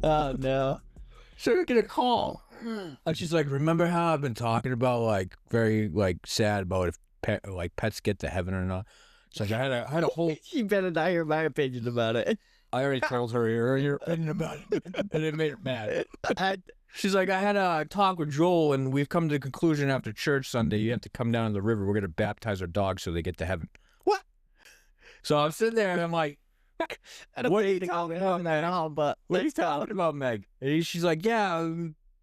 Oh no. So I get a call. And she's like, remember how I've been talking about like very like sad about if pets get to heaven or not? It's like I had a whole. You better not hear my opinion about it. I already told her your opinion about it, and it made her mad. She's like, I had a talk with Joel, and we've come to the conclusion after church Sunday, you have to come down to the river. We're gonna baptize our dogs so they get to heaven. What? So I'm sitting there and I'm like, I don't need to call me home at all, but let's talk. what about Meg? And she's like, yeah,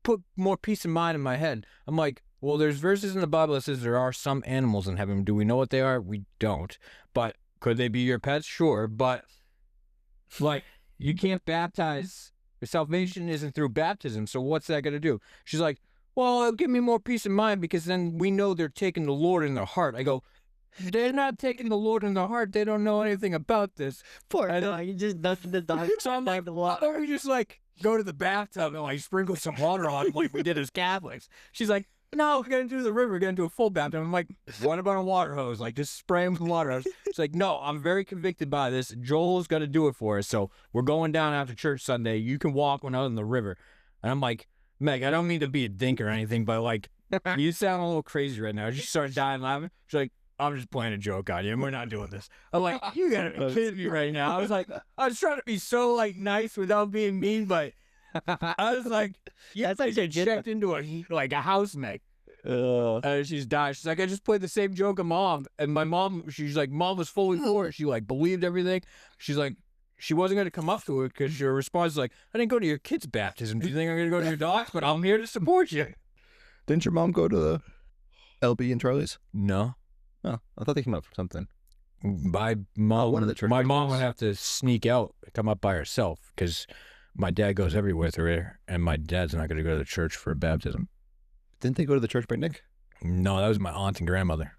put more peace of mind in my head. I'm like, well, there's verses in the Bible that says there are some animals in heaven. Do we know what they are? We don't. But could they be your pets? Sure. But like, you can't baptize. Salvation isn't through baptism. So what's that going to do? She's like, well, it'll give me more peace of mind because then we know they're taking the Lord in their heart. I go, they're not taking the Lord in their heart. They don't know anything about this. Poor dog, you just nothing the dog. So I'm like, why don't we just like go to the bathtub and like sprinkle some water on him like we did as Catholics? She's like, no, we're going to do the river. We're going to do a full baptism. I'm like, what about a water hose? Like, just spray him with water hose. She's like, no, I'm very convicted by this. Joel's going to do it for us. So we're going down after church Sunday. You can walk one out in the river. And I'm like, Meg, I don't mean to be a dink or anything, but like, you sound a little crazy right now. She started dying laughing. She's like, I'm just playing a joke on you, and we're not doing this. I'm like, you gotta be kidding me right now. I was like, I was trying to be so like nice without being mean, but I was like, yeah, it's like you checked into a house, Meg. She's dying. She's like, I just played the same joke of Mom, and my mom, she's like, Mom was fully for it. She like believed everything. She's like, she wasn't gonna come up to it because your response is like, I didn't go to your kid's baptism. Do you think I'm gonna go to your dog's? But I'm here to support you. Didn't your mom go to the LB and Charlie's? No. Oh, I thought they came up for something. My mom, one of the church my mom members. would have to sneak out, come up by herself, because my dad goes everywhere with her, and my dad's not going to go to the church for a baptism. Didn't they go to the church picnic? No, that was my aunt and grandmother.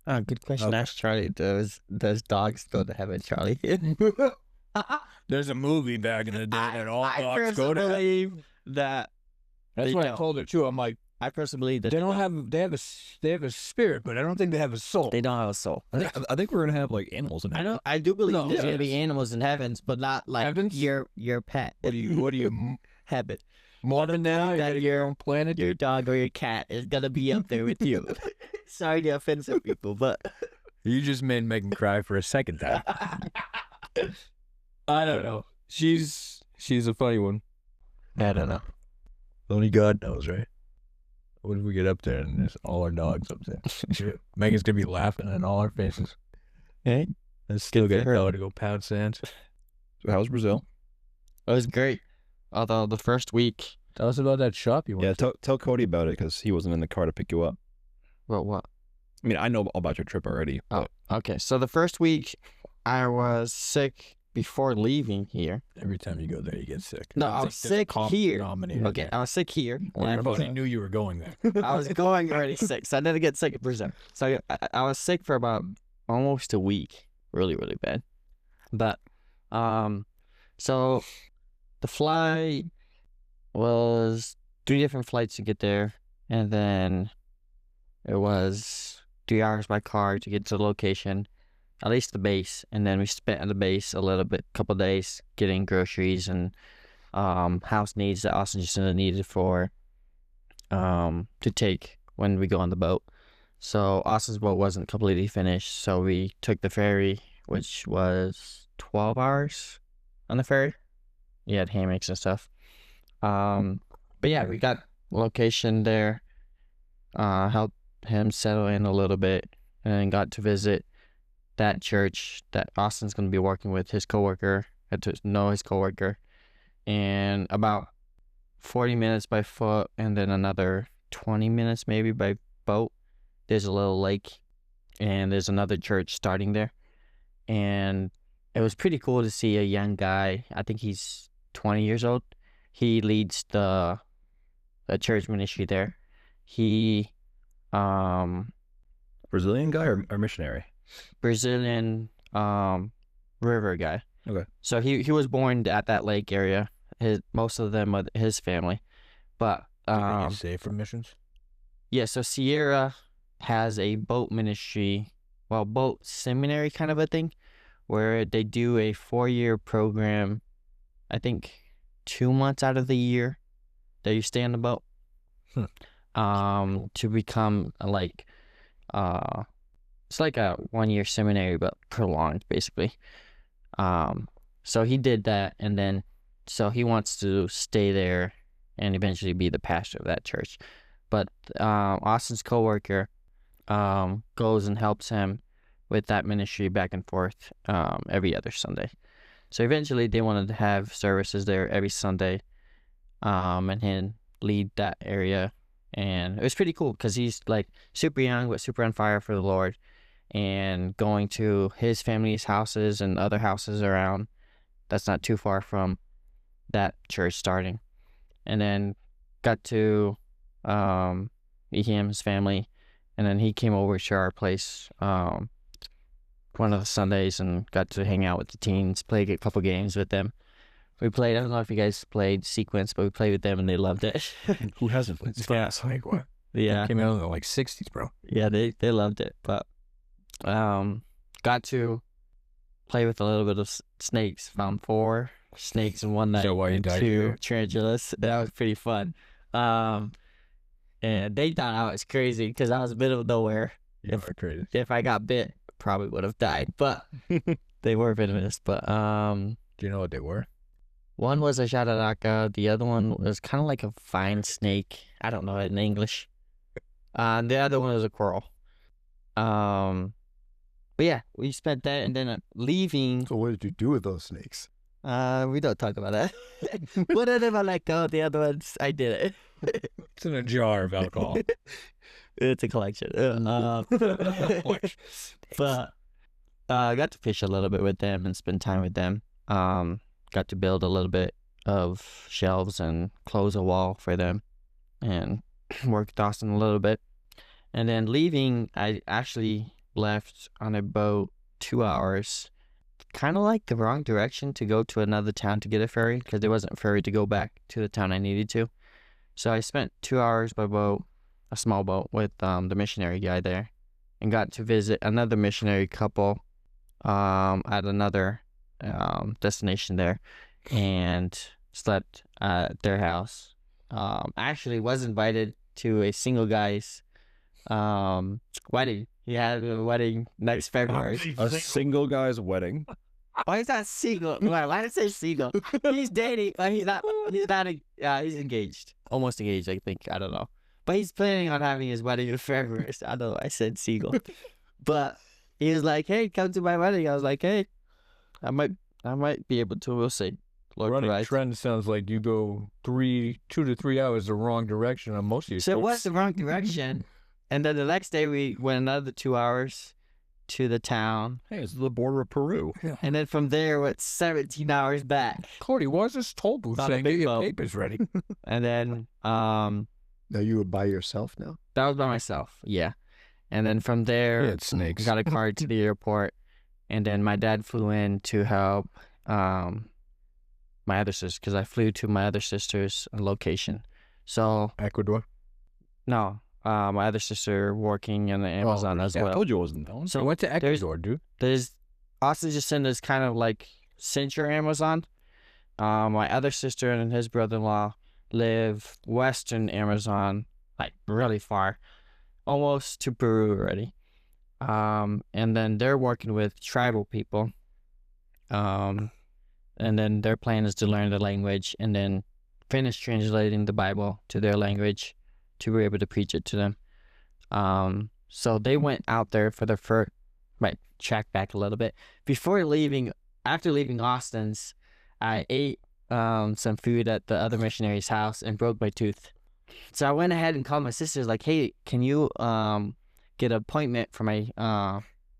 Oh, good question. Okay. Ask Charlie. Does dogs go to heaven, Charlie? There's a movie back in the day that all I dogs go to heaven. believe that. That's they what I don't. told her too. I'm like, I personally believe that they don't have, they have a spirit, but I don't think they have a soul. they don't have a soul. I think we're gonna have like animals in I it. know. I do believe No, there's gonna yes. be animals in heavens, but not like Heavens? your pet. What do you, Heaven. more than now? You That got your own planet? Your dog or your cat is gonna be up there with you. Sorry to offend some people, but You just made Megan cry for a second time. I don't know. She's a funny one. I don't know. Only God knows, right? What if we get up there and there's all our dogs up there? Megan's gonna be laughing in all our faces. hey, And still get her to go pound sand. So how's Brazil? it was great. Although the first week, Tell us about that shop you went Yeah, to. tell Cody about it because he wasn't in the car to pick you up. well, what? I mean, I know all about your trip already. Oh, okay. So the first week, I was sick before leaving here. Every time you go there, you get sick. No, I was sick here. Denominator. Okay, I was sick here. and Everybody knew you were going there. I was going already sick, so I didn't get sick in Brazil. So I was sick for about almost a week, really, really bad. But, so the flight was 3 different flights to get there, and then it was 3 hours by car to get to the location, at least the base, and then we spent at the base a little bit, couple days getting groceries and house needs that Austin just needed for to take when we go on the boat. So Austin's boat wasn't completely finished, so we took the ferry, which was 12 hours on the ferry. We had hammocks and stuff. But yeah, we got location there, helped him settle in a little bit, and got to visit that church that Austin's going to be working with, his coworker. Had to know his coworker. And about 40 minutes by foot, and then another 20 minutes maybe by boat, there's a little lake, and there's another church starting there. And it was pretty cool to see a young guy. I think he's 20 years old. He leads the church ministry there. He Brazilian guy or missionary? Brazilian river guy. Okay. So he was born at that lake area. Most of them are his family. But you safe for missions? yeah, so Sierra has a boat ministry, well, boat seminary kind of a thing, where they do a 4-year program, I think 2 months out of the year that you stay on the boat. To become it's like a 1-year seminary, but prolonged, basically. So he did that, and then so he wants to stay there and eventually be the pastor of that church. But Austin's coworker goes and helps him with that ministry back and forth every other Sunday. So eventually they wanted to have services there every Sunday, and him lead that area. And it was pretty cool because he's like super young but super on fire for the Lord, and going to his family's houses and other houses around that's not too far from that church starting. And then got to meet him, his family, and then he came over to our place one of the Sundays and got to hang out with the teens, play a couple games with them. We played, I don't know if you guys played Sequence, but we played with them and they loved it. Who hasn't played? It's like what? Yeah. It came out in the like 60s, bro. Yeah, they loved it. But got to play with a little bit of snakes. Found 4 snakes in one night. So why you and died 2 tarantulas. That was pretty fun. And they thought I was crazy because I was middle of nowhere. You are crazy. If I got bit, probably would have died. But they were venomous. But Do you know what they were? one was a jararaca. The other one was kind of like a vine snake. I don't know it in English. The other one was a coral. But yeah, we spent that, and then leaving. So what did you do with those snakes? We don't talk about that. One of them I let go. The other ones I did it. It's in a jar of alcohol. It's a collection. But I got to fish a little bit with them and spend time with them. Got to build a little bit of shelves and close a wall for them, and work with Austin a little bit. And then leaving, I actually left on a boat 2 hours, kind of like the wrong direction to go to another town to get a ferry, because there wasn't a ferry to go back to the town I needed to. So I spent 2 hours by boat, a small boat, with the missionary guy there, and got to visit another missionary couple at another destination there, and slept at their house. Actually was invited to a single guy's wedding. He had a wedding next February. A single guy's wedding. Why is that single? Why did I say single? He's dating, but he's not. He's engaged, almost engaged, I think. I don't know, but he's planning on having his wedding in February. So I don't know. I said single, but he was like, "Hey, come to my wedding." I was like, "Hey, I might be able to. We'll see." Lord Running provides. trend sounds like you go 2 to 3 hours the wrong direction on most of your So it trips. was the wrong direction, and then the next day we went another 2 hours to the town, Hey, it's the border of Peru. and then from there went 17 hours back, Cody, why is this toll booth Not a saying big get your boat. papers ready? and then Now you were by yourself now? that was by myself, yeah. And then from there, Yeah, it's snakes. got a car to the airport, and then my dad flew in to help my other sister, because I flew to my other sister's location. So Ecuador. no, my other sister working in the Amazon as Yeah, I well. told you I wasn't known. I So went to Ecuador, dude. there's Austin just sent us kind of like Central Amazon. My other sister and his brother-in-law live Western Amazon, like really far, almost to Peru already. And then they're working with tribal people. And then their plan is to learn the language and then finish translating the Bible to their language to be able to preach it to them. So they went out there for their first, right, track back a little bit. Before leaving, after leaving Austin's, I ate some food at the other missionary's house and broke my tooth. So I went ahead and called my sisters like, hey, can you get an appointment for my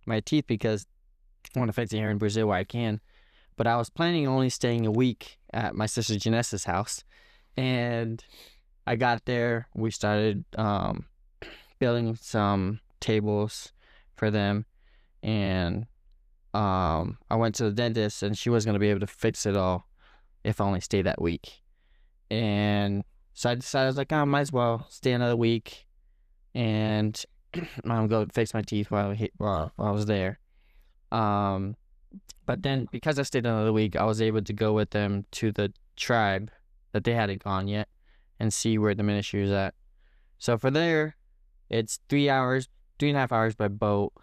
my teeth, because I want to fix it here in Brazil where I can. But I was planning on only staying a week at my sister Janessa's house. And I got there, we started building some tables for them, and I went to the dentist, and she was going to be able to fix it all if I only stayed that week. And so I decided, I was like, I might as well stay another week and I'm going to fix my teeth while I was there. But then because I stayed another week, I was able to go with them to the tribe that they hadn't gone yet and see where the ministry was at. So for there, it's 3.5 hours by boat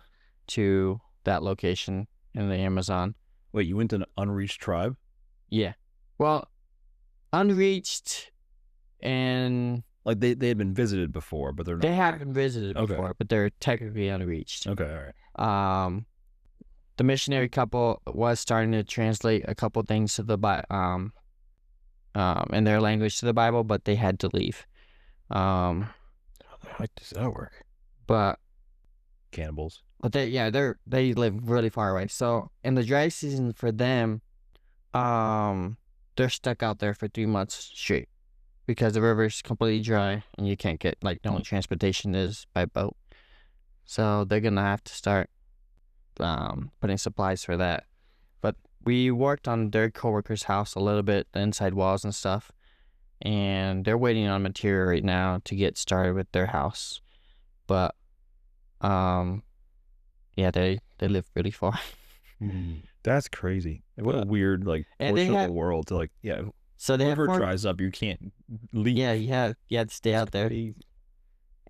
to that location in the Amazon. Wait, you went to an unreached tribe? Yeah. Well, unreached, and Like they had been visited before, but they're not. they haven't visited Okay. before, but they're technically unreached. Okay, all right. The missionary couple was starting to translate a couple things to the in their language to the Bible, but they had to leave. How does that work? But Cannibals. they live really far away. So in the dry season for them, they're stuck out there for 3 months straight because the river's completely dry and you can't get, like, the only transportation is by boat. So they're gonna have to start putting supplies for that. But we worked on their coworker's house a little bit, the inside walls and stuff, and they're waiting on material right now to get started with their house. But yeah, they live really far. That's crazy. What a weird And they portion of have- the world to So they have river four, dries up, you can't leave. yeah, you had to stay out there.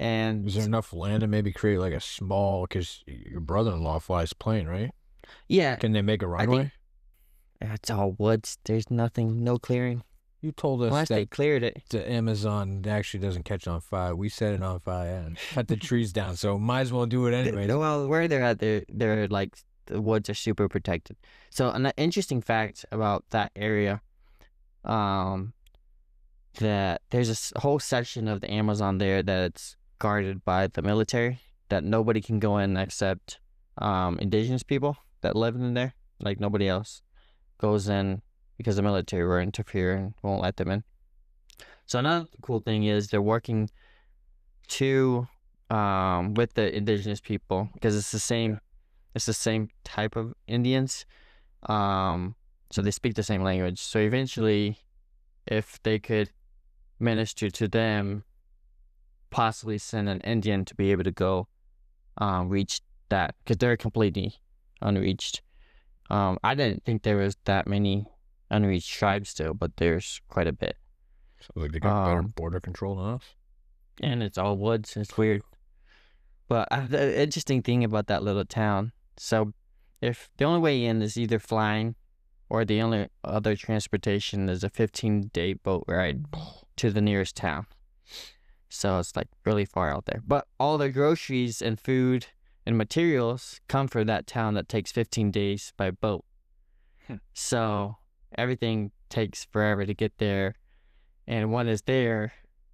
And Is there enough land to maybe create like a small? Because your brother-in-law flies plane, right? yeah, Can they make a think- runway? it's all woods. There's nothing, no clearing. You told us Unless they that cleared it. the Amazon actually doesn't catch on fire. We set it on fire and cut the trees down, so might as well do it anyway. Well, where they're at, they're like, the woods are super protected. So an interesting fact about that area, that there's a whole section of the Amazon there that's guarded by the military, that nobody can go in except indigenous people that live in there. Like, nobody else goes in because the military will interfere and won't let them in. So another cool thing is they're working with the indigenous people, because it's the same type of Indians. So they speak the same language. So eventually, if they could minister to them, possibly send an Indian to be able to go reach that, because they're completely unreached. I didn't think there was that many unreached tribes still, but there's quite a bit. So like they got better Um, border control than us. And it's all woods. It's weird. But the interesting thing about that little town, so if the only way in is either flying, or the only other transportation is a 15-day boat ride to the nearest town. So it's like really far out there. But all the groceries and food and materials come from that town that takes 15 days by boat. So everything takes forever to get there. And when it's there,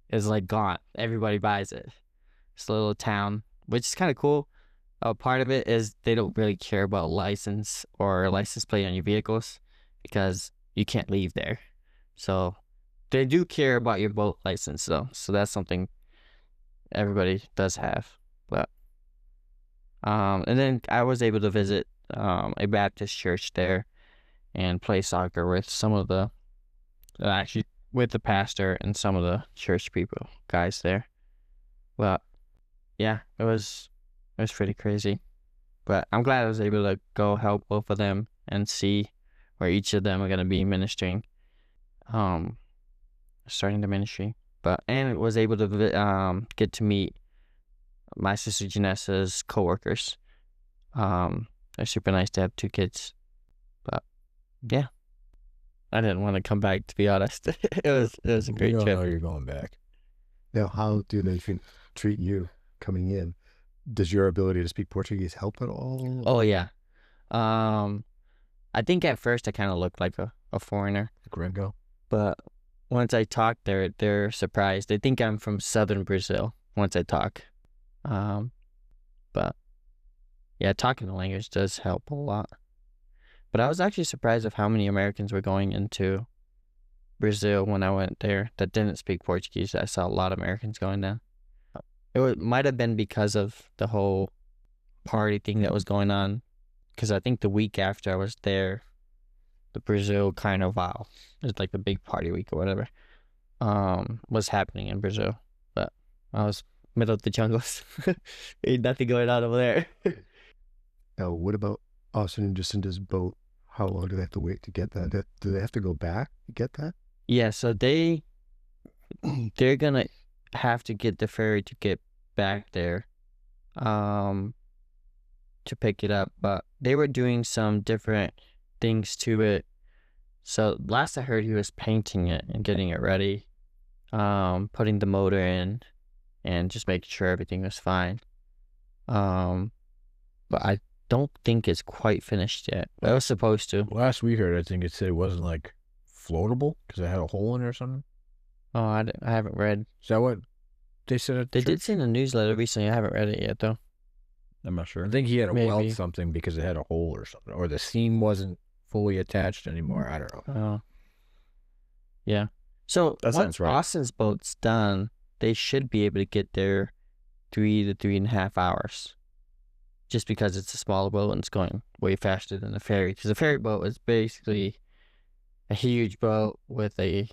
it's like gone. Everybody buys it. It's a little town, which is kind of cool. Part of it is they don't really care about license or license plate on your vehicles, because you can't leave there. So they do care about your boat license, though. So that's something everybody does have. But and then I was able to visit a Baptist church there and play soccer with some of the actually with the pastor and some of the church people guys there. But yeah, it was pretty crazy. But I'm glad I was able to go help both of them and see where each of them are going to be ministering, starting the ministry. And was able to get to meet my sister Janessa's coworkers. They're super nice to have 2 kids. But yeah, I didn't want to come back, to be honest. it was a great you don't trip. know you're going back. Now, how do they treat you coming in? Does your ability to speak Portuguese help at all? Oh yeah. I think at first I kind of looked like a foreigner, Gringo. but once I talk, they're surprised. They think I'm from southern Brazil once I talk. But yeah, talking the language does help a lot. But I was actually surprised of how many Americans were going into Brazil when I went there that didn't speak Portuguese. I saw a lot of Americans going down. Might have been because of the whole party thing that was going on, because I think the week after I was there, the Brazil Carnival, it's like the big party week or whatever, was happening in Brazil. But I was middle of the jungles. Ain't nothing going on over there. Now, what about Austin and Jacinda's boat? How long do they have to wait to get that? Do they have to go back to get that? Yeah, so they're gonna have to get the ferry to get back there, um, to pick it up. But they were doing some different things to it. So last I heard, he was painting it and getting it ready, putting the motor in, and just making sure everything was fine. Um, but I don't think it's quite finished yet. But it was supposed to. Last we heard, I think it said it wasn't like floatable because it had a hole in it or something. Oh, I haven't read. Is that what they said? At They church? did say in the newsletter recently. I haven't read it yet, though. I'm not sure. I think he had to Maybe. weld something because it had a hole or something, or the seam wasn't fully attached anymore. I don't know. Oh. Yeah. So That once sounds right. Austin's boat's done, they should be able to get there 3 to 3.5 hours. Just because it's a smaller boat and it's going way faster than the ferry. Because the ferry boat is basically a huge boat with a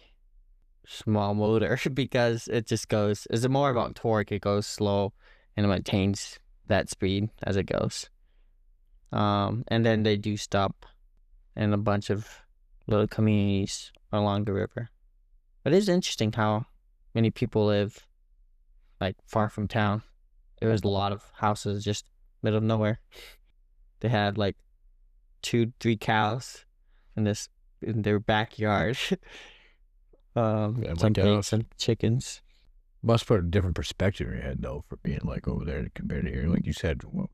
small motor because it just goes, it's more about torque. It goes slow and it maintains that speed as it goes. And then they do stop in a bunch of little communities along the river. But it's interesting how many people live like far from town. There was a lot of houses just middle of nowhere. They had like 2-3 cows in their backyard. Some like pigs, cows. some chickens. Must put a different perspective in your head though for being like over there compared to here. Like you said, well,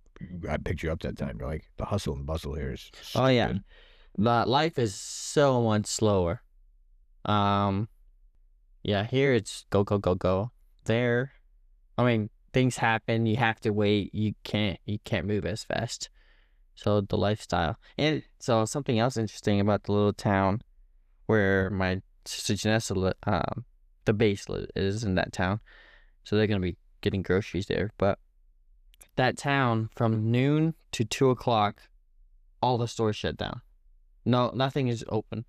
I picked you up that time. You're like the hustle and bustle here is. Oh yeah, stupid. life is so much slower. Yeah, here it's go go go go. There, I mean, things happen. You have to wait. You can't move as fast. So the lifestyle, and so something else interesting about the little town where my sister Janessa, the base is in that town. So they're gonna be getting groceries there. But that town, from noon to 2 o'clock, all the stores shut down. No, nothing is open.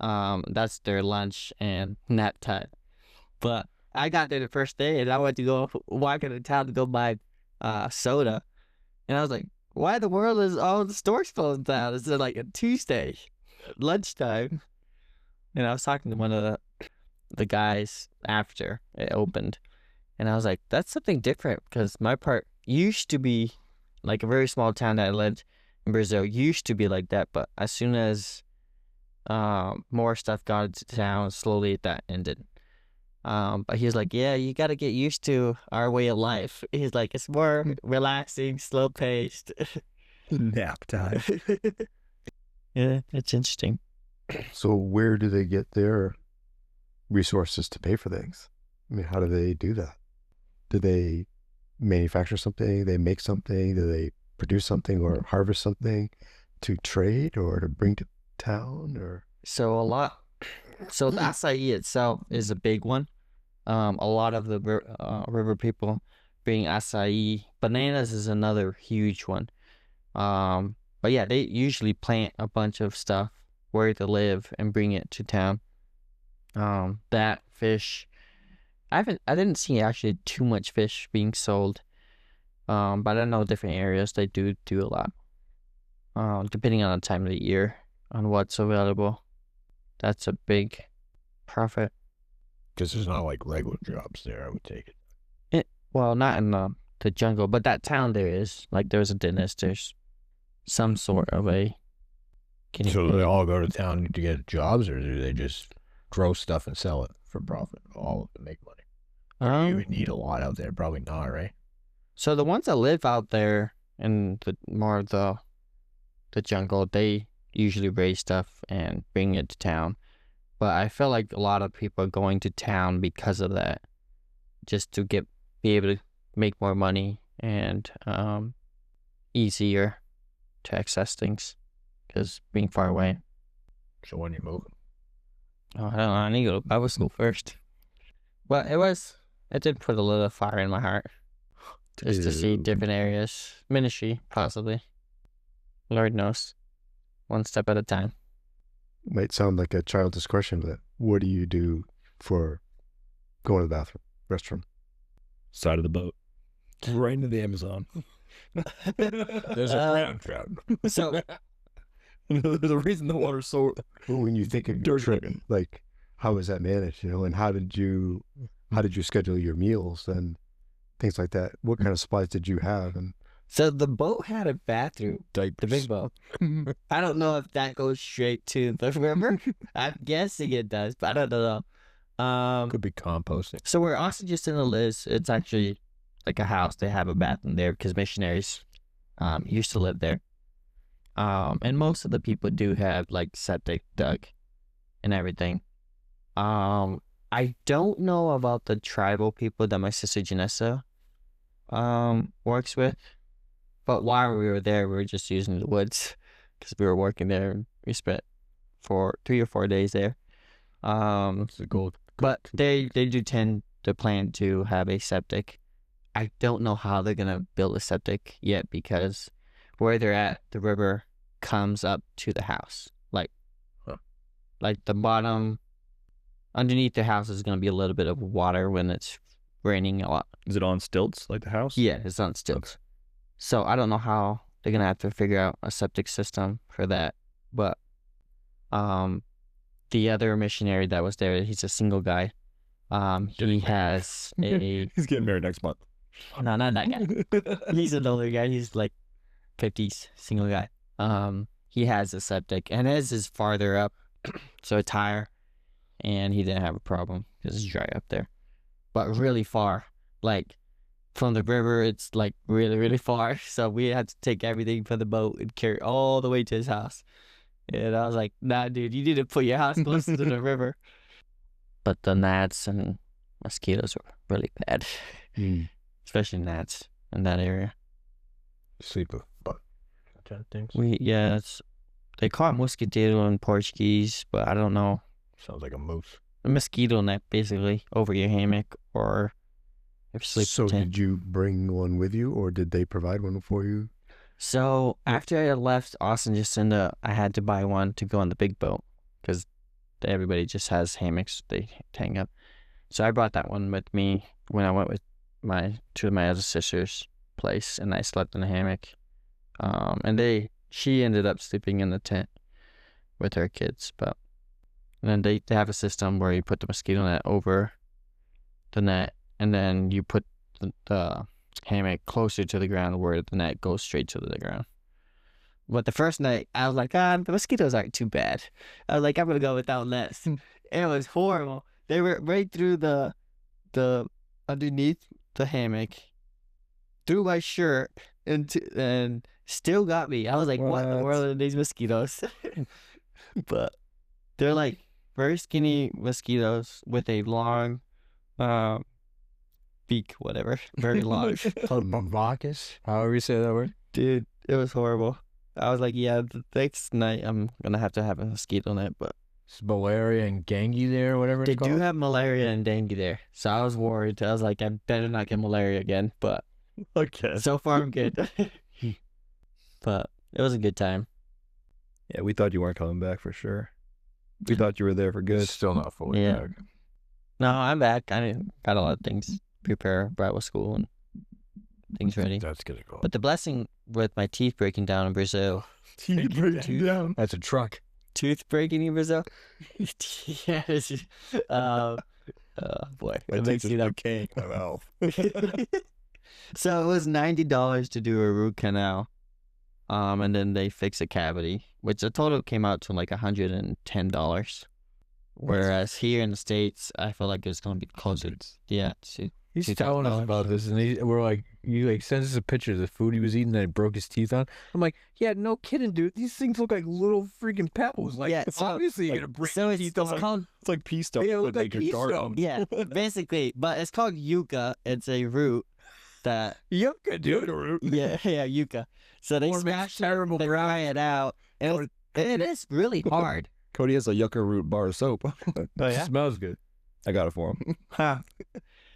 That's their lunch and nap time. But I got there the first day and I went to go walk into town to go buy soda. And I was like, why in the world is all the stores closed down? It's like a Tuesday, lunchtime. And I was talking to one of the guys after it opened. And I was like, that's something different because my part used to be like a very small town that I lived in Brazil used to be like that. But as soon as more stuff got into town, slowly that ended. But he was like, yeah, you got to get used to our way of life. He's like, it's more relaxing, slow paced. Nap time. Yeah, it's interesting. So where do they get their resources to pay for things? I mean, how do they do that? Do they manufacture something? They make something? Do they produce something or harvest something to trade or to bring to town? Or So the acai itself is a big one. A lot of the river people bring acai. Bananas is another huge one. But yeah, they usually plant a bunch of stuff where they live and bring it to town. That fish, I didn't see actually too much fish being sold. But I know different areas they do a lot. Depending on the time of the year, on what's available. That's a big profit. Because there's not like regular jobs there, I would take it. Well, not in the jungle, but that town there is. Like, there's a dentist, there's some sort of a... So do they all go to town to get jobs, or do they just grow stuff and sell it for profit, all to make money? Or you would need a lot out there, probably not, right? So the ones that live out there in the jungle, they usually raise stuff and bring it to town. But I feel like a lot of people are going to town because of that, just to be able to make more money and easier to access things, because being far away. So when you move, Oh, I don't know. I need to go to Bible school first. But it did put a little fire in my heart, just to see different areas, ministry possibly. Lord knows, one step at a time. might sound like a childish question, but what do you do for going to the bathroom, restroom? Side of the boat. Right into the Amazon. there's a brown trout. So There's a reason the water's so... Well, when you think of your Dirt trip, chicken. like how was that managed? And how did you schedule your meals and things like that? What kind of supplies did you have? And So the boat had a bathroom, the Diapers. big boat. I don't know if that goes straight to the river. I'm guessing it does, but I don't know. Could be composting. So where Austin Justina lives, it's actually like a house. They have a bathroom there because missionaries used to live there. And most of the people do have like septic dug and everything. I don't know about the tribal people that my sister Janessa works with, but while we were there, we were just using the woods because we were working there. And we spent 3 or 4 days there. It's the gold. But they do tend to plan to have a septic. I don't know how they're gonna build a septic yet because where they're at, the river comes up to the house. Like the bottom underneath the house is gonna be a little bit of water when it's raining a lot. Is it on stilts like the house? Yeah, it's on stilts. So I don't know how they're gonna have to figure out a septic system for that. But the other missionary that was there, he's a single guy. He has a He's getting married next month. no, not that guy. He's an older guy. He's like 50s, single guy. He has a septic, and his is farther up, so it's higher, and he didn't have a problem because it's dry up there. But really far, like from the river, it's like really, really far. So we had to take everything from the boat and carry it all the way to his house. And I was like, nah, dude, you need to put your house closer to the river. But the gnats and mosquitoes were really bad, especially gnats in that area. Sleep with butt. Kind of things. They call it mosquito in Portuguese, but I don't know. Sounds like a moose. A mosquito net, basically, over your hammock or if you sleep so in a tent. did you bring one with you, or did they provide one for you? So after I left Austin Jacinda, I had to buy one to go on the big boat because everybody just has hammocks they hang up. So I brought that one with me when I went with two of my other sisters' place, and I slept in a hammock. And she ended up sleeping in the tent with her kids, but and then they have a system where you put the mosquito net over the net, and then you put the hammock closer to the ground where the net goes straight to the ground. But the first night, I was like, the mosquitoes aren't too bad. I was like, I'm gonna go without nets. And it was horrible. They were right through the underneath the hammock, through my shirt, and still got me. I was like, what in the world are these mosquitoes? But they're like very skinny mosquitoes with a long beak, whatever, very long. Called Bavacus, however you say that word. Dude, it was horrible. I was like, yeah, the next night I'm gonna have to have a mosquito net, but It's malaria and dengue there, or whatever they it's called. do have malaria and dengue there, so I was worried. I was like, I better not get malaria again. But Okay. so far I'm good. But it was a good time. Yeah, we thought you weren't coming back for sure. We thought you were there for good. It's still not fully Yeah. back. No, I'm back. I got a lot of things prepare Bible school and things ready. That's gonna go. But the blessing with my teeth breaking down in Brazil, down. That's a truck. tooth breaking in Brazil. Yeah, it's just, boy, it makes me that. king. Wow. So it was $90 to do a root canal, and then they fix a cavity, which the total came out to like $110. Whereas here in the States, I feel like it's gonna be closer. Yeah, He's $2,000. telling us about this, and we're like, you like sends us a picture of the food he was eating that he broke his teeth on. I'm like, yeah, no kidding, dude. These things look like little freaking pebbles. Like, Yeah, so- obviously you're gonna break So your it's teeth on. called It's like pea stuff. They look with, like your pea garden. stone. yeah, basically, but it's called yucca. It's a root that Yucca, dude. yeah yucca. So they Or smash make terrible they fry it out, and it is really hard. Cody has a yucca root bar of soap. Oh yeah. Smells good. I got it for him. Huh.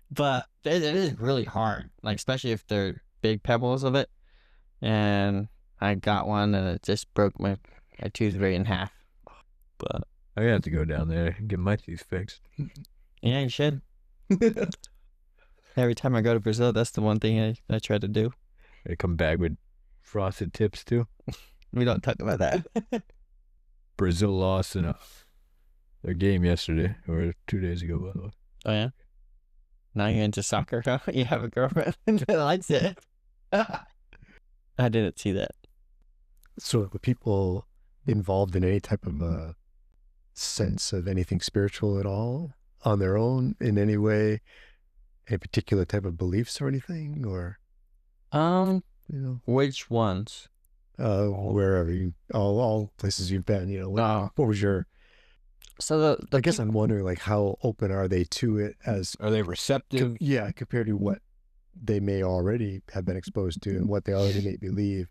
But it is really hard, like especially if they're big pebbles of it. And I got one, and it just broke my tooth right in half. But I have to go down there and get my teeth fixed. yeah, you should. Every time I go to Brazil, that's the one thing I try to do. They come back with frosted tips too. We don't talk about that. Brazil lost in their game yesterday or 2 days ago, by the way. Oh yeah. Now you're into soccer. Huh? You have a girlfriend that likes it. I didn't see that. So the people involved in any type of sense of anything spiritual at all on their own in any way, any particular type of beliefs or anything, or Which ones? wherever you, all places you've been, what was your? So I guess I'm wondering, like, how open are they to it as? Are they receptive? Compared to what they may already have been exposed to and what they already may believe.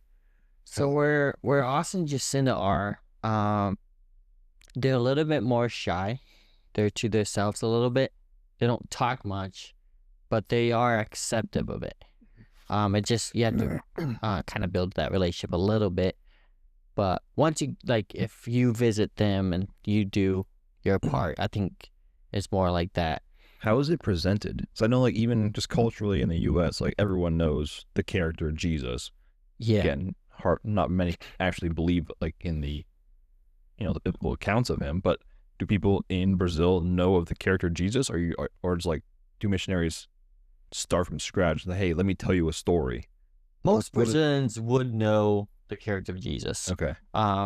So where Austin and Jacinda are, they're a little bit more shy. They're to themselves a little bit. They don't talk much, but they are acceptive of it. It just, you have to kind of build that relationship a little bit. But once you, like, if you visit them and you do your part, I think it's more like that. How is it presented? So I know, like, even just culturally in the U.S., like, everyone knows the character Jesus. Yeah. Again, not many actually believe, like, in the, the biblical accounts of him. But do people in Brazil know of the character Jesus, or it's like, do missionaries start from scratch? Like, hey, let me tell you a story. Most Brazilians would know the character of Jesus. Okay.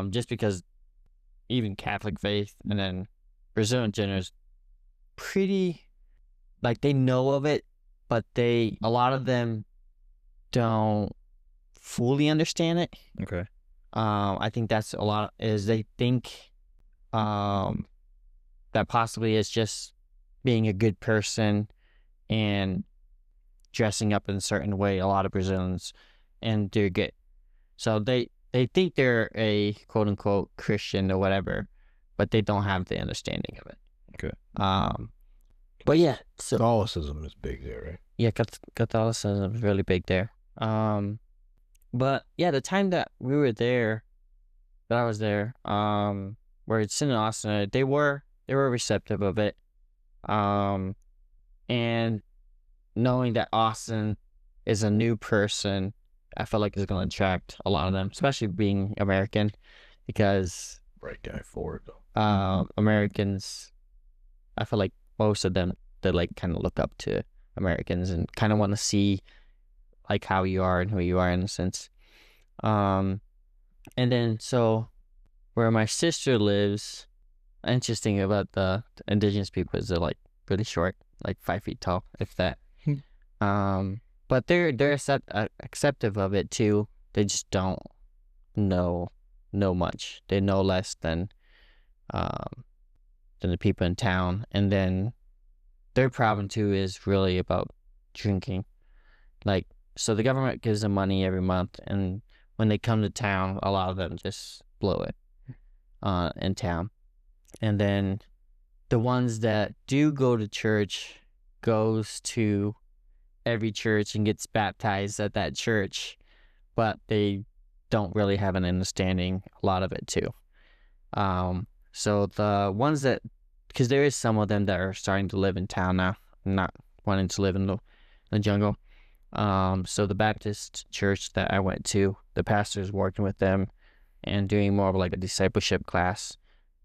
Just because even Catholic faith and then Brazil in general is pretty, like, they know of it, but a lot of them don't fully understand it. Okay. I think that's a lot, is they think that possibly it's just being a good person and dressing up in a certain way, a lot of Brazilians, and they're good. So they think they're a quote-unquote Christian or whatever, but they don't have the understanding of it. Okay. But yeah, so Catholicism is big there, right? yeah, Catholicism is really big there. But yeah, the time that we were there, that I was there, where it's in Austin, they were receptive of it. And knowing that Austin is a new person, I feel like it's going to attract a lot of them, especially being American, because Right guy forward. Americans, I feel like most of them, they like kind of look up to Americans and kind of want to see like how you are and who you are in a sense. And then so where my sister lives, interesting about the indigenous people is they're like really short, like 5 feet tall, if that. But they're acceptive of it too. They just don't know much. They know less than the people in town. And then their problem too is really about drinking. Like, so the government gives them money every month, and when they come to town, a lot of them just blow it in town. And then the ones that do go to church goes to every church and gets baptized at that church, but they don't really have an understanding a lot of it too. So the ones that, because there is some of them that are starting to live in town now, not wanting to live in the jungle. So the Baptist church that I went to, the pastor is working with them and doing more of like a discipleship class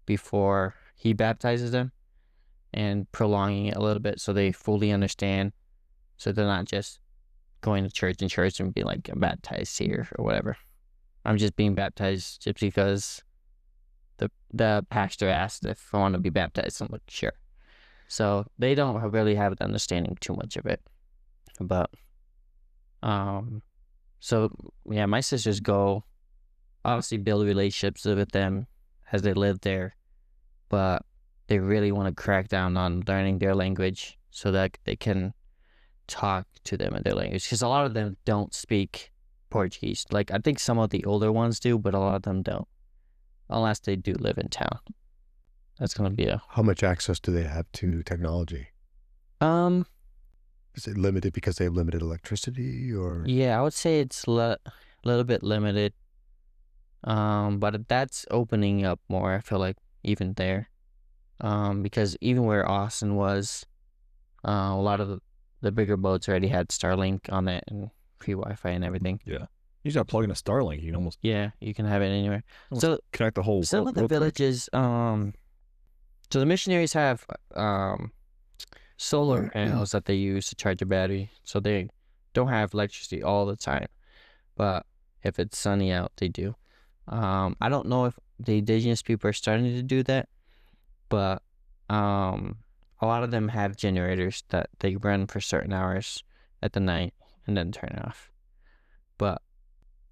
before he baptizes them and prolonging it a little bit so they fully understand. So they're not just going to church and be like, I'm baptized here or whatever. I'm just being baptized just because the pastor asked if I want to be baptized. I'm like, sure. So they don't really have an understanding too much of it. But, so yeah, my sisters go, obviously build relationships with them as they live there, but they really want to crack down on learning their language so that they can talk to them in their language, because a lot of them don't speak Portuguese. Like, I think some of the older ones do, but a lot of them don't, unless they do live in town. That's going to be How much access do they have to technology? Is it limited because they have limited electricity, or? Yeah, I would say it's a little bit limited. But that's opening up more, I feel like, even there. Because even where Austin was, a lot of the bigger boats already had Starlink on it and free Wi-Fi and everything. Yeah. You just got to plug in a Starlink. You can almost Yeah, you can have it anywhere. So connect the whole some of the world. villages, So the missionaries have solar panels that they use to charge a battery, so they don't have electricity all the time. But if it's sunny out, they do. I don't know if the indigenous people are starting to do that, but a lot of them have generators that they run for certain hours at the night and then turn off. But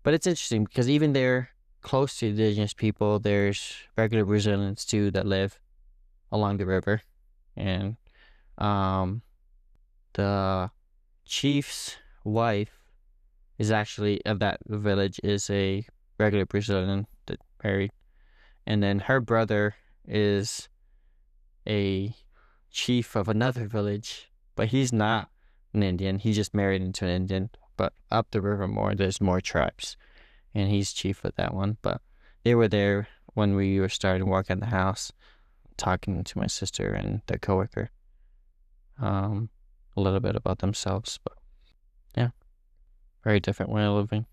it's interesting because even there, close to indigenous people, there's regular Brazilians too that live along the river, and the chief's wife is actually of that village is a regular Brazilian that married, and then her brother is a chief of another village, but he's not an Indian. He just married into an Indian. But up the river more, there's more tribes, and he's chief of that one. But they were there when we were starting work at the house, talking to my sister and their coworker, a little bit about themselves. But yeah, very different way of living.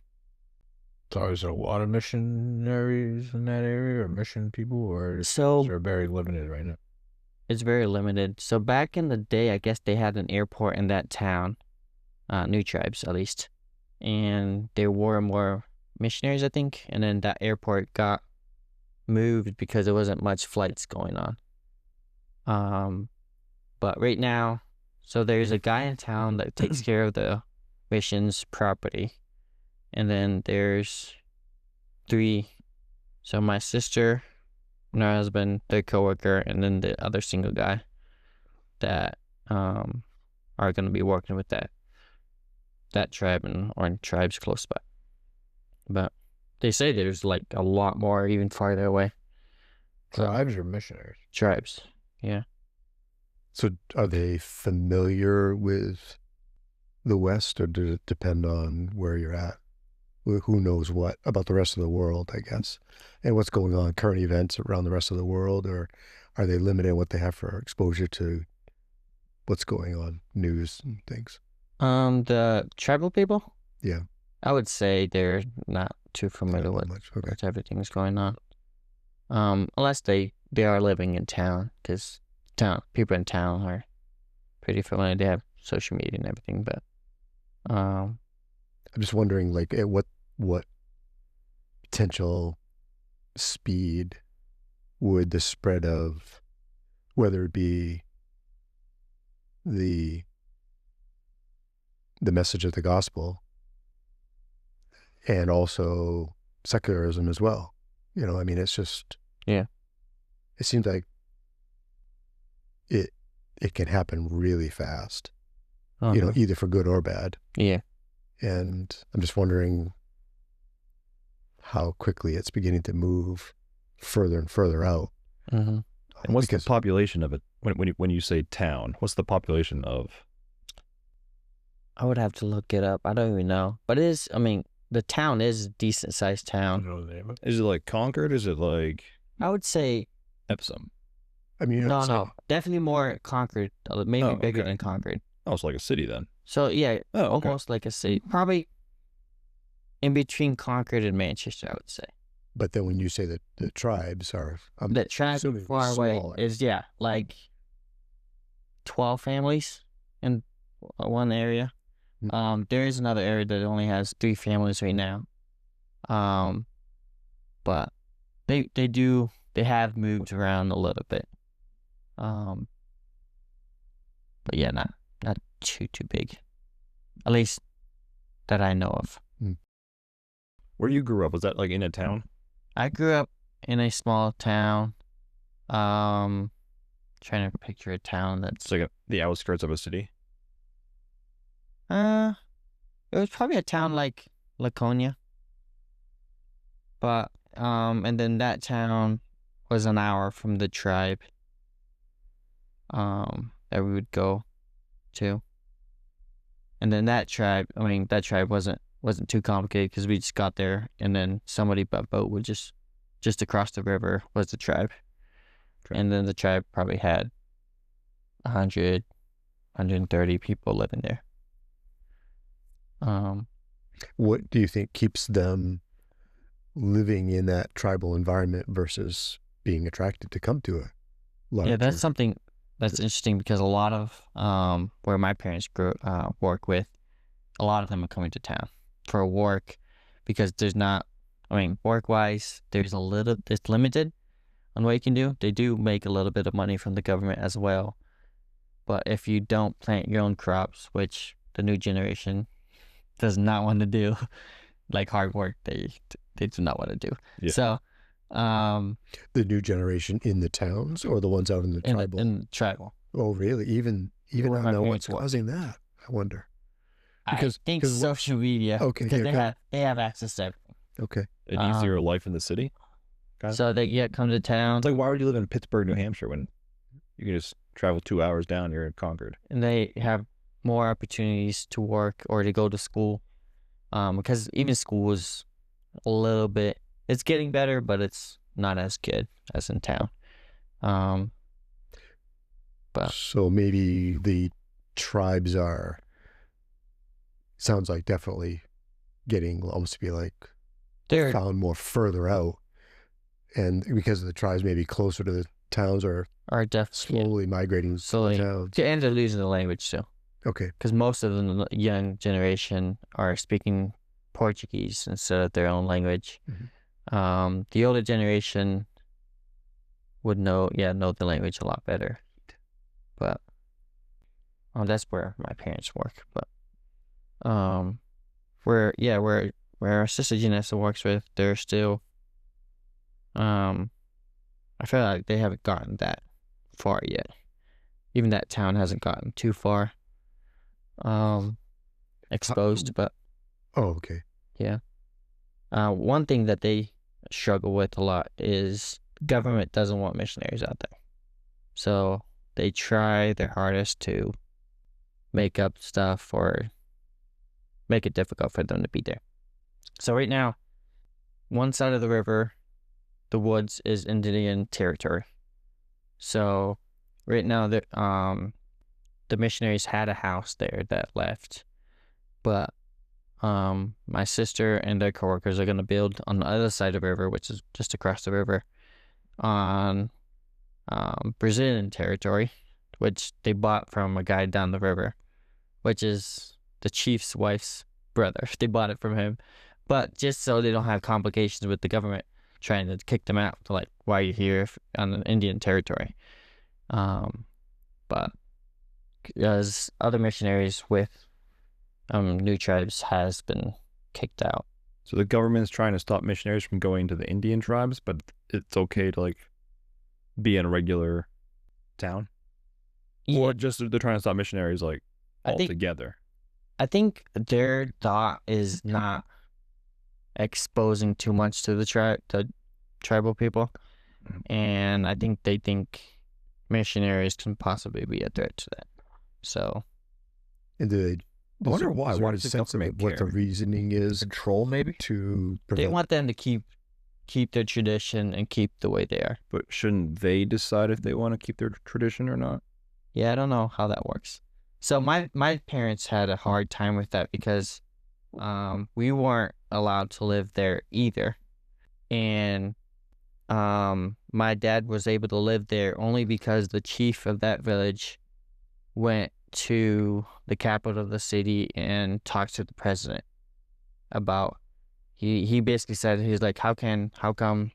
So is there a lot of missionaries in that area, or mission people, or So they're very limited right now? it's very limited. So back in the day, I guess they had an airport in that town, New Tribes at least, and there were more missionaries, I think, and then that airport got moved because there wasn't much flights going on. But right now, so there's a guy in town that takes care of the mission's property, and then there's 3. So my sister and her husband, their coworker, and then the other single guy that are going to be working with that tribe or tribes close by. But they say there's like a lot more even farther away. Tribes or missionaries? Tribes, yeah. So are they familiar with the West, or does it depend on where you're at? Who knows what about the rest of the world, I guess, and what's going on, current events around the rest of the world, or are they limited in what they have for exposure to what's going on, news and things? The tribal people? Yeah. I would say they're not too familiar Not with much. Okay. what everything's going on. Unless they are living in town, because people in town are pretty familiar. They have social media and everything, but I'm just wondering, like, at what potential speed would the spread of, whether it be the message of the gospel and also secularism as well. I mean, it's just, Yeah. It seems like it can happen really fast, either for good or bad. Yeah. And I'm just wondering how quickly it's beginning to move further and further out. Mm-hmm. And what's the population of it? When you say town, what's the population of? I would have to look it up. I don't even know. But it is, I mean, the town is a decent sized I town. don't know the name of it. Is it like Concord? Is it like I would say, Epsom? I mean, no, definitely more Concord, maybe Oh, bigger okay. than Concord. Oh, it's like a city then. So yeah, Oh, okay. almost like a city. Probably in between Concord and Manchester, I would say. But then when you say that the tribes are, The tribe assuming far away smaller. is, like 12 families in one area. There is another area that only has 3 families right now. But they have moved around a little bit. But yeah, not too big. At least that I know of. Where you grew up, was that like in a town? I grew up in a small town. Trying to picture a town that's It's like the outskirts of a city. it was probably a town like Laconia. But and then that town was an hour from the tribe that we would go to. And then that tribe wasn't too complicated because we just got there, and then somebody by boat would just across the river was the tribe. Okay. And then the tribe probably had 100, 130 people living there. What do you think keeps them living in that tribal environment versus being attracted to come to larger. Yeah, that's something that's interesting because a lot of where my parents work with, a lot of them are coming to town for work because there's not, I mean, work wise, it's limited on what you can do. They do make a little bit of money from the government as well. But if you don't plant your own crops, which the new generation does not want to do, like hard work, they do not want to do. Yeah. So, The new generation in the towns or the ones out in the tribal? in tribal. Oh, really? Even Where I my know what's parents work. causing that. I wonder. I think 'cause social media. Okay, Because yeah, they have access to everything. Okay. An easier life in the city. Kind of. So they come to town It's like, why would you live in Pittsburgh, New Hampshire, when you can just travel 2 hours down? You're in Concord. and they have more opportunities to work or to go to school. Because even school is a little bit, it's getting better, but it's not as good as in town. But So maybe the tribes sounds like definitely getting almost to be like they're found more further out. And because of the tribes maybe closer to the towns or are definitely slowly migrating to slowly, the towns. and they're losing the language too. Okay. Because most of the young generation are speaking Portuguese instead of their own language. The older generation would know the language a lot better. But that's where my parents work. But where our sister Janessa works with, they're still I feel like they haven't gotten that far yet. Even that town hasn't gotten too far exposed, but Oh, okay. one thing that they struggle with a lot is government doesn't want missionaries out there. So they try their hardest to make up stuff or make it difficult for them to be there. So right now, one side of the river, the woods, is Indian territory. So right now, the missionaries had a house there that left, but my sister and their coworkers are going to build on the other side of the river, which is just across the river, on Brazilian territory, which they bought from a guy down the river, which is the chief's wife's brother. They bought it from him, but just so they don't have complications with the government trying to kick them out. To like, why are you here on an Indian territory? But as other missionaries with new tribes has been kicked out. So the government's trying to stop missionaries from going to the Indian tribes, but it's okay to like be in a regular town, or just they're trying to stop missionaries like altogether. I think their thought is not exposing too much to the tribal people, and I think they think missionaries can possibly be a threat to that. So, And do they? I wonder why. Is there Why any does the sense of government what the care? reasoning is Control, maybe. to they prevent? want them to keep their tradition and keep the way they are. But shouldn't they decide if they want to keep their tradition or not? Yeah, I don't know how that works. So my parents had a hard time with that because we weren't allowed to live there either. And my dad was able to live there only because the chief of that village went to the capital of the city and talked to the president about he basically said, he's like, how come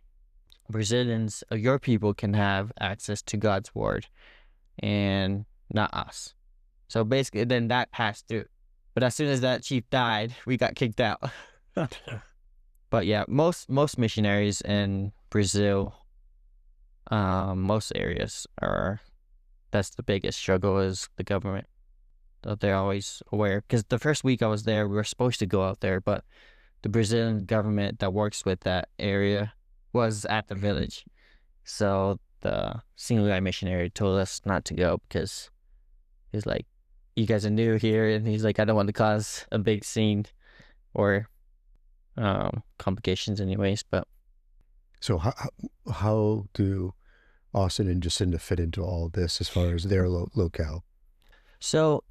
Brazilians, your people, can have access to God's word and not us? So basically then that passed through. But as soon as that chief died, we got kicked out. But yeah, most missionaries in Brazil, most areas that's the biggest struggle is the government. So they're always aware. Because the first week I was there, we were supposed to go out there, but the Brazilian government that works with that area was at the village. So the single guy missionary told us not to go because he's like, you guys are new here, and he's like, I don't want to cause a big scene or complications anyways. But So how do Austin and Jacinda fit into all this as far as their locale? so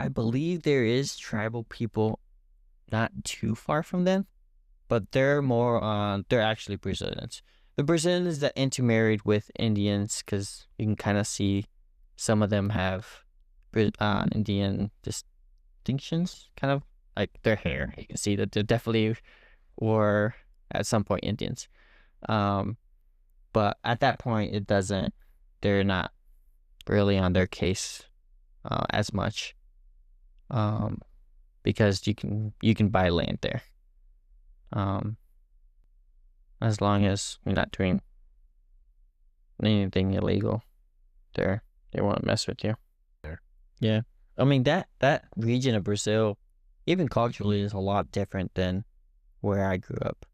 I believe there is tribal people not too far from them, but they're more they're actually Brazilians. the Brazilians that intermarried with Indians, because you can kind of see some of them have Indian distinctions, kind of like their hair. You can see that they definitely were at some point Indians. But at that point, they're not really on their case as much, because you can buy land there, as long as you're not doing anything illegal. They won't mess with you. Yeah, I mean that region of Brazil, even culturally, is a lot different than where I grew up.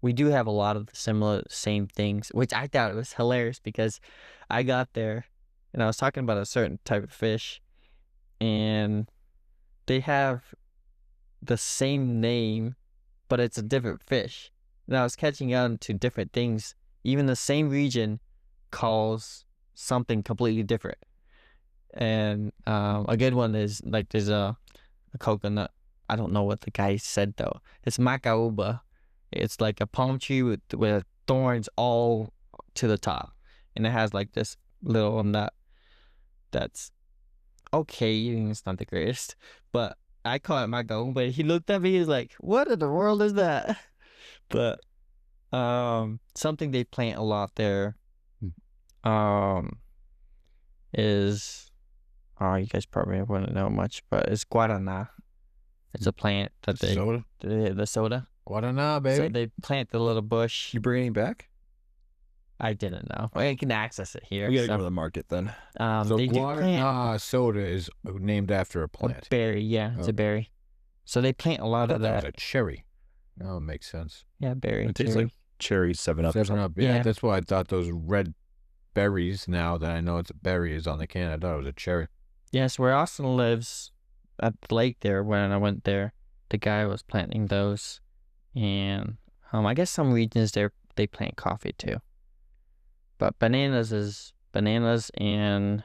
We do have a lot of the same things, which I thought was hilarious because I got there and I was talking about a certain type of fish, and they have the same name, but it's a different fish. And I was catching on to different things. Even the same region calls something completely different. And a good one is like there's a coconut. I don't know what the guy said though. It's macaúba. It's like a palm tree with thorns all to the top, and it has like this little nut that's okay. It's not the greatest, but I call it macaúba. But he looked at me. He's like, "What in the world is that?" But something they plant a lot there is, oh, you guys probably wouldn't know much, but it's guaraná. It's a plant that the soda. Guaraná, baby. So they plant the little bush. You bring any back? I didn't know. Well, you can access it here. We gotta go to the market then. So they do plant guaraná soda is named after a a plant. berry. Yeah, it's a Okay. berry. So they plant a lot of That was that. a cherry. No, it makes sense. Yeah, berry. It tastes cherry. like cherry 7-Up. 7-Up. Yeah, Yeah. that's why I thought those red berries, now that I know it's a berry, is on the can. I thought it was a cherry. Yes, where Austin lives at the lake there, when I went there, the guy was planting those. And I guess some regions there they plant coffee too. But bananas and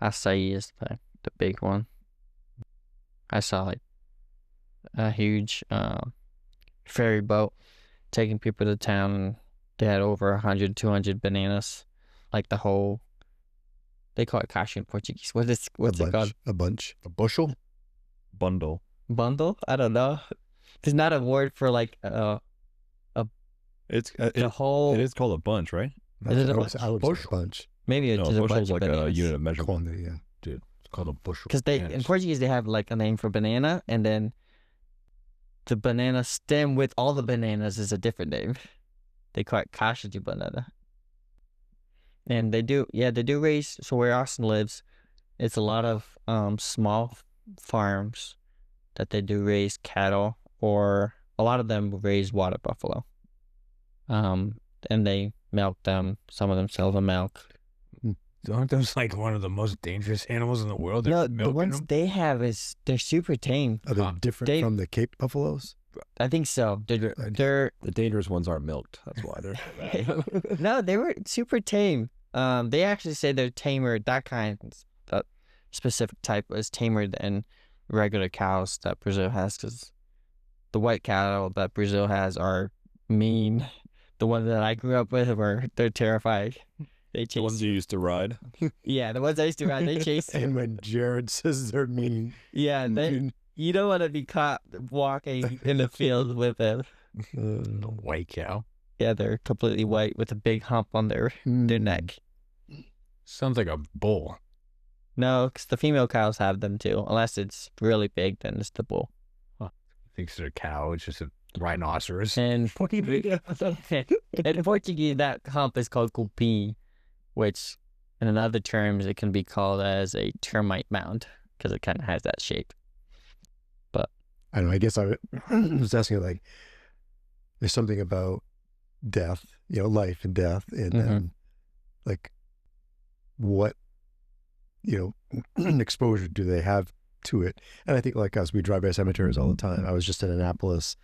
acai is the big one. I saw like a huge ferry boat taking people to town, and they had over 100, 200 bananas. Like the whole, they call it caixa in Portuguese. What's it called? A bunch. A bushel? Bundle. Bundle? I don't know. There's not a word for like It's the whole. it is called a bunch, right? Is it a I would say bushel? a bunch. Maybe it's No, just a bushel's bunch like of a bananas. unit of measurement. Quantity, yeah. It's called a bushel. Because in Yes. Portuguese they have like a name for banana, and then the banana stem with all the bananas is a different name. They call it caixa de banana. And they do raise. So where Austin lives, it's a lot of small farms that they do raise cattle, or a lot of them raise water buffalo. And they milk them. Some of them sell the milk. Aren't those like one of the most dangerous animals in the world? No, They're the milking ones them? they have they're super tame. Are they Huh. different They- from the Cape buffaloes? I think so. They're The dangerous ones aren't milked. That's why they're so bad. no, they were super tame. They actually say they're tamer. That specific type is tamer than regular cows that Brazil has, because the white cattle that Brazil has are mean. The ones that I grew up with they're terrified. They chase. The ones you used to ride. Yeah, the ones I used to ride. They chase. And when Jared says they're mean, Yeah, you don't want to be caught walking in the field with them. A white cow. Yeah, they're completely white with a big hump on their neck. Sounds like a bull. No, because the female cows have them too. Unless it's really big, then it's the bull. Thinks it's a cow. It's just a rhinoceros. And in Portuguese, that hump is called cupim, which in other terms it can be called as a termite mound, because it kind of has that shape. I don't know. I guess I was asking, like, there's something about death, life and death, and then, like, what, exposure do they have to it? And I think, like us, we drive by cemeteries all the time. I was just in Annapolis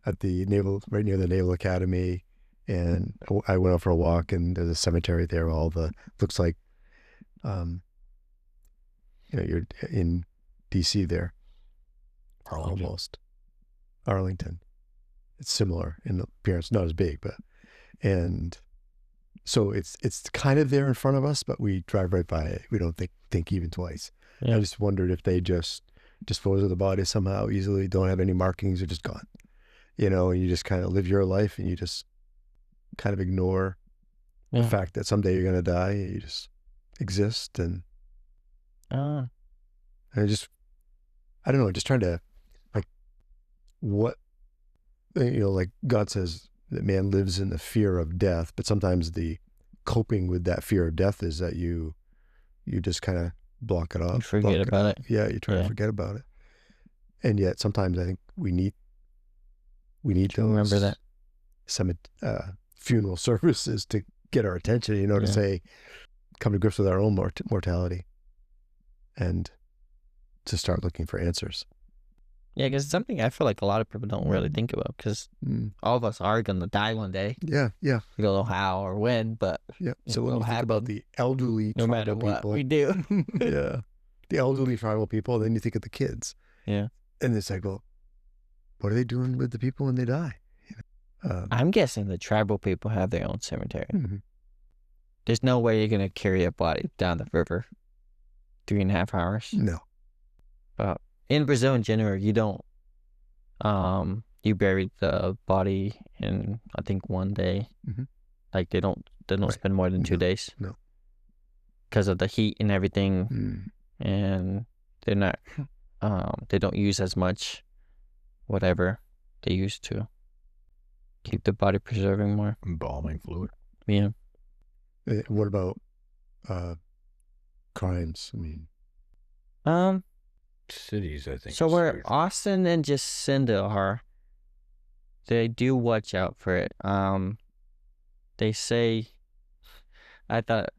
at right near the Naval Academy, and I went out for a walk, and there's a cemetery there. Looks like, you're in DC there. Almost. Arlington. It's similar in appearance, not as big, but And so it's kind of there in front of us, but we drive right by it. We don't think even twice. Yeah. I just wondered if they just dispose of the body somehow easily, don't have any markings, are just gone. You know, and you just kind of live your life and you just kind of ignore the Yeah. fact that someday you're going to die. You just exist. And Uh, I don't know, just trying to, like, what, you know, like God says that man lives in the fear of death, but sometimes the coping with that fear of death is that you just kind of block it off. you forget about it. Yeah, you try to Yeah. forget about it. And yet sometimes I think we need To remember that. some funeral services to get our attention, you know, to Yeah. say, come to grips with our own mortality and to start looking for answers. Yeah, because it's something I feel like a lot of people don't really think about, because all of us are going to die one day. Yeah, yeah, We don't know how or when, but yeah. It So when will you think about happen. the elderly no matter tribal what people, we do. yeah, the elderly tribal people, then you think of the kids. Yeah. And it's like, well, what are they doing with the people when they die? I'm guessing the tribal people have their own cemetery. Mhm. There's no way you're going to carry a body down the river 3.5 hours. No. But in Brazil in general, you don't, you bury the body in, I think, 1 day. Mhm. Like they don't Right. spend more than 2 No, days. no. Because of the heat and everything. Mm. And they're not, they don't use as much whatever they used to keep the body preserving more. Embalming fluid. Yeah. What about crimes? I mean, Cities, I think. So is where weird. Austin and Jacinda are, they do watch out for it. They say, I thought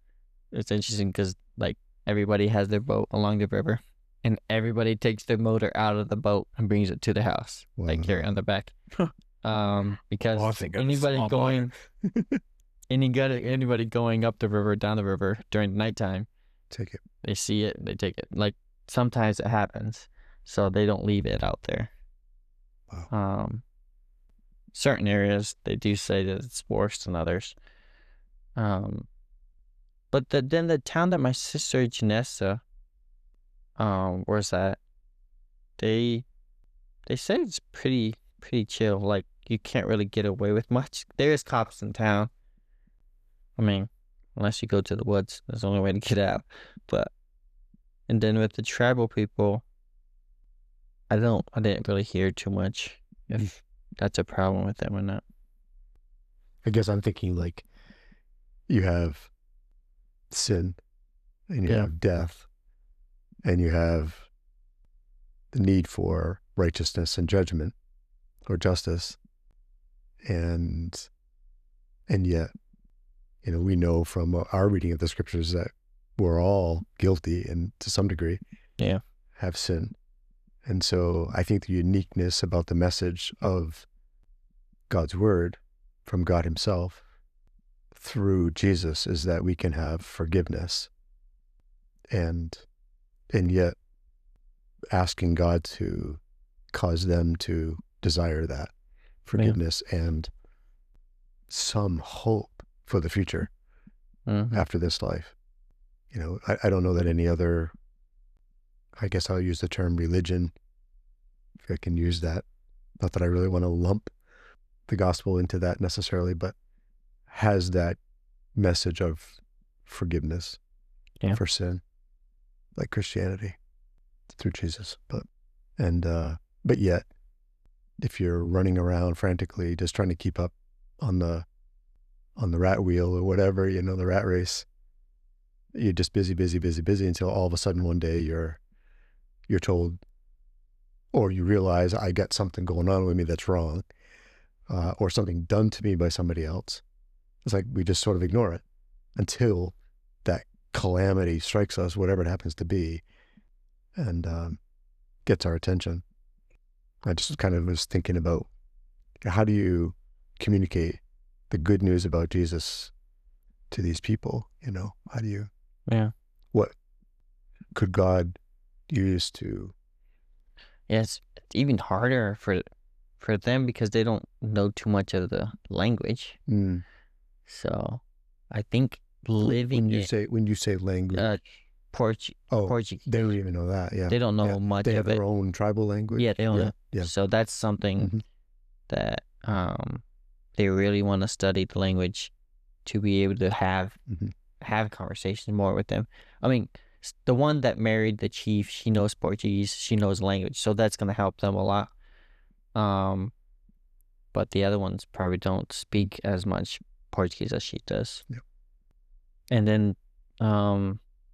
it's interesting because like everybody has their boat along the river, and everybody takes their motor out of the boat and brings it to the house, like Wow. carry on the back. Because Oh, I think that's anybody small going, anybody going up the river, down the river during the nighttime, take it. they see it, they take it. Like sometimes it happens, so they don't leave it out there. Wow. Certain areas they do say that it's worse than others. But then the town that my sister Janessa, where's that? They say it's pretty chill. Like you can't really get away with much. There is cops in town. I mean, unless you go to the woods, that's the only way to get out. But and then with the tribal people, I didn't really hear too much if that's a problem with them or not. I guess I'm thinking like you have sin and you Yeah. have death and you have the need for righteousness and judgment or justice. And yet, you know, we know from our reading of the scriptures that we're all guilty and to some degree Yeah. have sin. And so I think the uniqueness about the message of God's word from God himself through Jesus is that we can have forgiveness and yet asking God to cause them to desire that forgiveness and some hope for the future Mhm. after this life. You know, I don't know that any other, I guess I'll use the term religion, if I can use that. Not that I really want to lump the gospel into that necessarily, but has that message of forgiveness for sin, like Christianity through Jesus. But yet, if you're running around frantically just trying to keep up on the rat wheel or whatever, you know, the rat race, you're just busy until all of a sudden one day you're told, or you realize I got something going on with me that's wrong, or something done to me by somebody else. It's like we just sort of ignore it until that calamity strikes us, whatever it happens to be, and gets our attention. I just kind of was thinking about how do you communicate the good news about Jesus to these people? You know, how do you? Yeah. What could God use to? Yeah, it's even harder for them because they don't know too much of the language. So I think living when you say language, Portuguese. they don't even know that. Yeah, They don't know much they of have it. their own tribal language. Yeah, they don't know. Yeah. So that's something that they really want to study the language to be able to have conversations more with them. I mean, the one that married the chief, she knows Portuguese, she knows language, so that's gonna help them a lot. But the other ones probably don't speak as much Portuguese as she does. Yeah. And then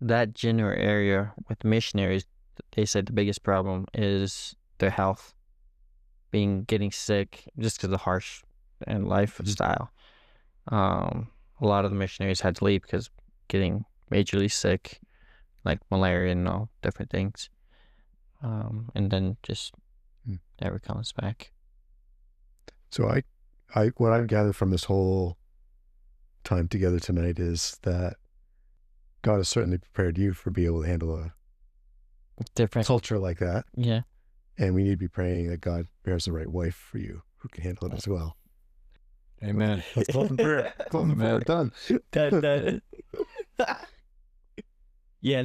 that general area with missionaries, they said the biggest problem is their health, getting sick just because of the harsh and lifestyle. A lot of the missionaries had to leave because getting majorly sick, like malaria and all different things. And then just never comes back. So what I've gathered from this whole time together tonight is that God has certainly prepared you for being able to handle a Different culture like that. Yeah. And we need to be praying that God bears the right wife for you who can handle it as well. Amen. Let's close in prayer. Close in prayer. Done. Yeah.